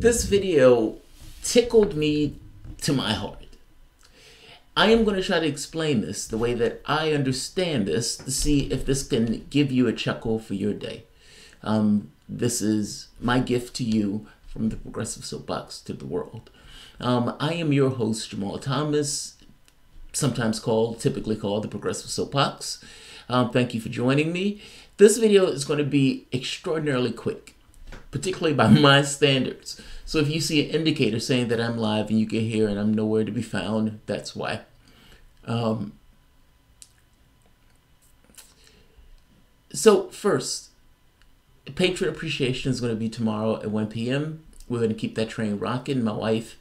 This video tickled me to my heart. I am going to try to explain this the way that I understand this to see if this can give you a chuckle for your day. This is my gift to you from the Progressive Soapbox to the world. I am your host, Jamarl Thomas, typically called the Progressive Soapbox. Thank you for joining me. This video is going to be extraordinarily quick, particularly by my standards. So if you see an indicator saying that I'm live and you get here and I'm nowhere to be found, that's why. So first, Patron Appreciation is going to be tomorrow at 1 p.m. We're going to keep that train rocking. My wife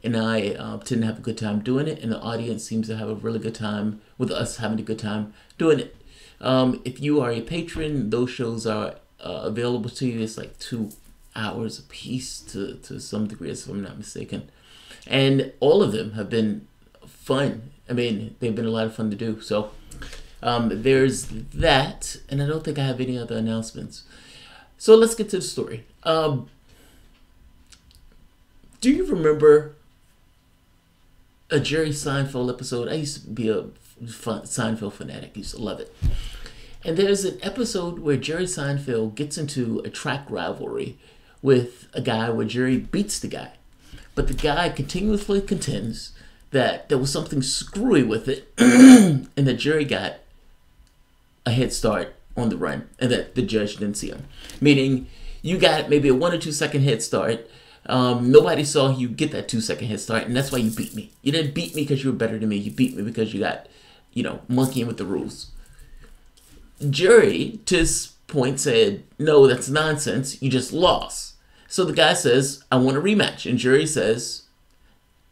and I tend to have a good time doing it, and the audience seems to have a really good time with us having a good time doing it. If you are a patron, those shows are available to you. It's like 2 hours a piece to some degree, if I'm not mistaken. And all of them have been fun. I mean, they've been a lot of fun to do. So there's that, and I don't think I have any other announcements. So let's get to the story. Do you remember a Jerry Seinfeld episode? I used to be a Seinfeld fanatic. I used to love it. And there's an episode where Jerry Seinfeld gets into a track rivalry with a guy where Jerry beats the guy. But the guy continuously contends that there was something screwy with it and that Jerry got a head start on the run and that the judge didn't see him. Meaning you got maybe a 1 or 2 second head start. Nobody saw you get that 2 second head start, and that's why you beat me. You didn't beat me because you were better than me. You beat me because you got, monkeying with the rules. Jerry, to his point, said, no, that's nonsense. You just lost. So the guy says, I want a rematch. And Jerry says,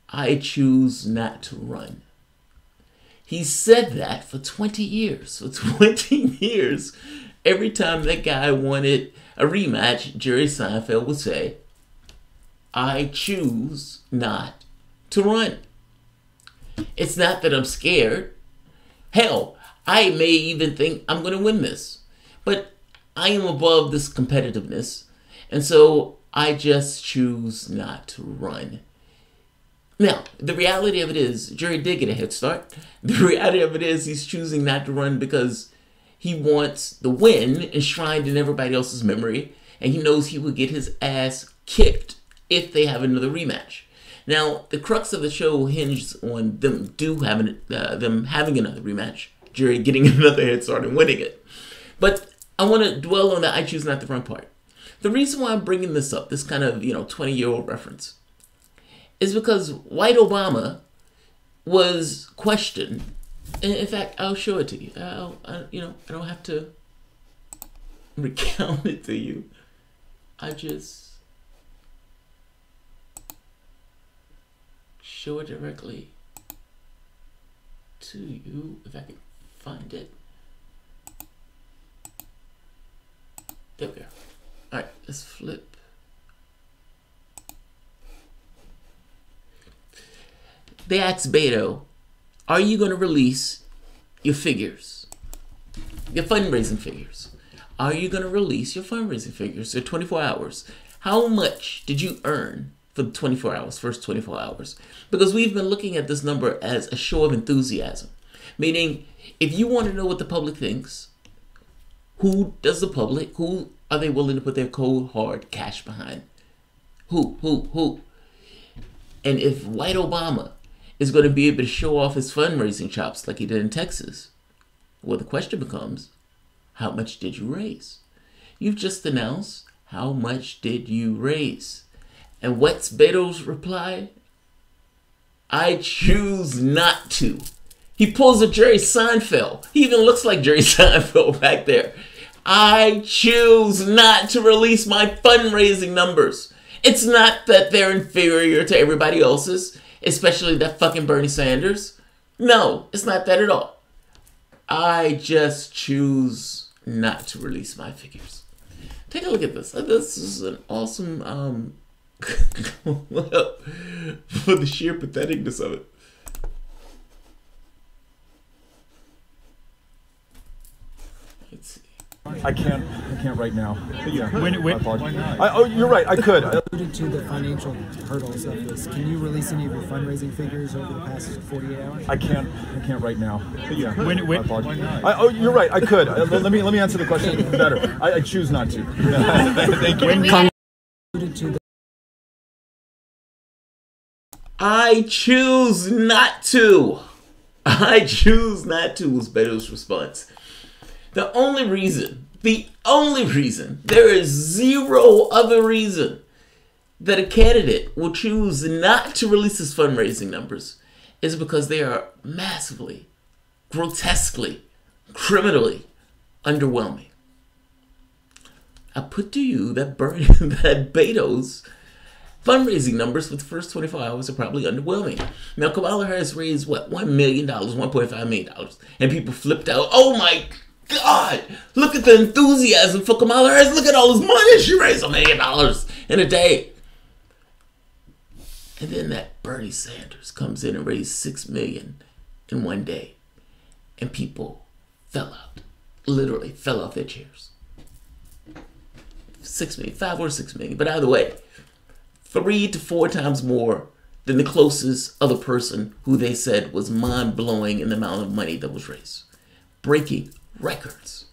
I choose not to run. He said that for 20 years. For 20 years, every time that guy wanted a rematch, Jerry Seinfeld would say, I choose not to run. It's not that I'm scared. Hell, I may even think I'm going to win this. But I am above this competitiveness. And so I just choose not to run. Now, the reality of it is, Jerry did get a head start. The reality of it is he's choosing not to run because he wants the win enshrined in everybody else's memory. And he knows he will get his ass kicked if they have another rematch. Now, the crux of the show hinges on them having another rematch. Jerry getting another head start and winning it. But I want to dwell on the I choose not to run part. The reason why I'm bringing this up, this kind of 20-year-old reference, is because white Obama was questioned. And in fact, I'll show it to you. I don't have to recount it to you. I just show it directly to you if I can find it. There we go. All right, let's flip. They asked Beto, are you going to release your figures? Your fundraising figures. Are you going to release your fundraising figures? They're 24 hours. How much did you earn for the 24 hours, first 24 hours? Because we've been looking at this number as a show of enthusiasm. Meaning, if you want to know what the public thinks, who are they willing to put their cold, hard cash behind? Who? And if white Obama is going to be able to show off his fundraising chops like he did in Texas, well, the question becomes, how much did you raise? You've just announced, how much did you raise? And what's Beto's reply? I choose not to. He pulls a Jerry Seinfeld. He even looks like Jerry Seinfeld back there. I choose not to release my fundraising numbers. It's not that they're inferior to everybody else's, especially that fucking Bernie Sanders. No, it's not that at all. I just choose not to release my figures. Take a look at this. This is an awesome for the sheer patheticness of it. Let's see. I can't right now. But yeah, Why not? oh, you're right. I could. Alluded to the financial hurdles of this. Can you release any of your fundraising figures over the past 48 hours? I can't right now. But yeah, Why apologize. not? Oh, you're right. I could. Let me answer the question better. I choose not to. Thank you. Alluded to the I choose not to. I choose not to was Beto's response. The only reason, there is zero other reason that a candidate will choose not to release his fundraising numbers is because they are massively, grotesquely, criminally underwhelming. I put to you that Beto's fundraising numbers for the first 24 hours are probably underwhelming. Now, Kamala Harris raised, what, $1 million, $1.5 million, and people flipped out. Oh my God, look at the enthusiasm for Kamala Harris. Look at all this money. She raised $1 million in a day. And then that Bernie Sanders comes in and raised $6 million in one day. And people fell out, literally fell off their chairs. 6 million, 5 or 6 million. But either way, 3 to 4 times more than the closest other person who they said was mind-blowing in the amount of money that was raised. Breaking records.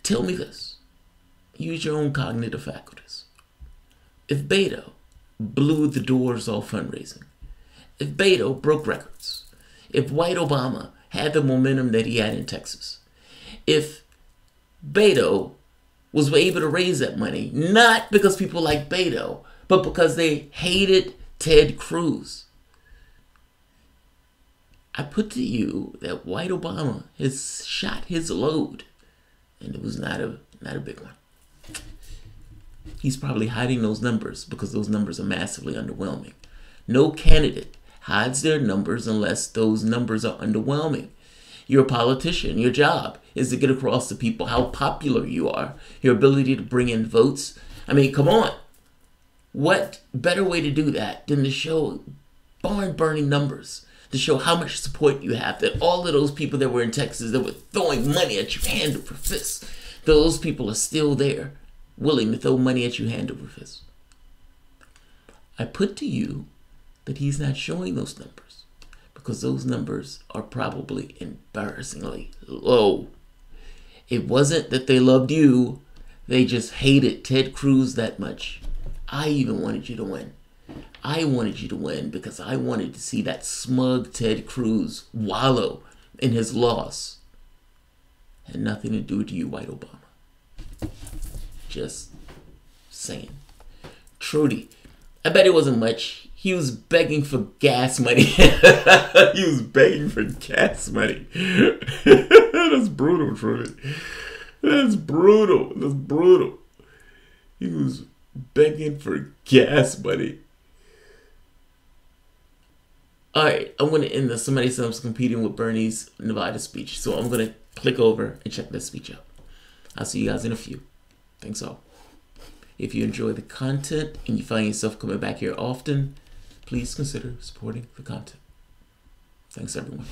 Tell me this. Use your own cognitive faculties. If Beto blew the doors off fundraising, if Beto broke records, if white Obama had the momentum that he had in Texas, if Beto was able to raise that money, not because people like Beto, but because they hated Ted Cruz, I put to you that white Obama has shot his load, and it was not a big one. He's probably hiding those numbers because those numbers are massively underwhelming. No candidate hides their numbers unless those numbers are underwhelming. You're a politician. Your job is to get across to people how popular you are, your ability to bring in votes. I mean, come on. What better way to do that than to show barn-burning numbers, to show how much support you have, that all of those people that were in Texas that were throwing money at you hand over fist, those people are still there, willing to throw money at you hand over fist. I put to you that he's not showing those numbers because those numbers are probably embarrassingly low. It wasn't that they loved you, they just hated Ted Cruz that much. I even wanted you to win. I wanted you to win because I wanted to see that smug Ted Cruz wallow in his loss. Had nothing to do with you, white Obama. Just saying. Trudy, I bet it wasn't much. He was begging for gas money. He was begging for gas money. That's brutal, Trudy. That's brutal. That's brutal. He was begging for gas money. Alright, I'm going to end this. Somebody said I was competing with Bernie's Nevada speech. So I'm going to click over and check that speech out. I'll see you guys in a few. Thanks all. If you enjoy the content and you find yourself coming back here often, please consider supporting the content. Thanks everyone.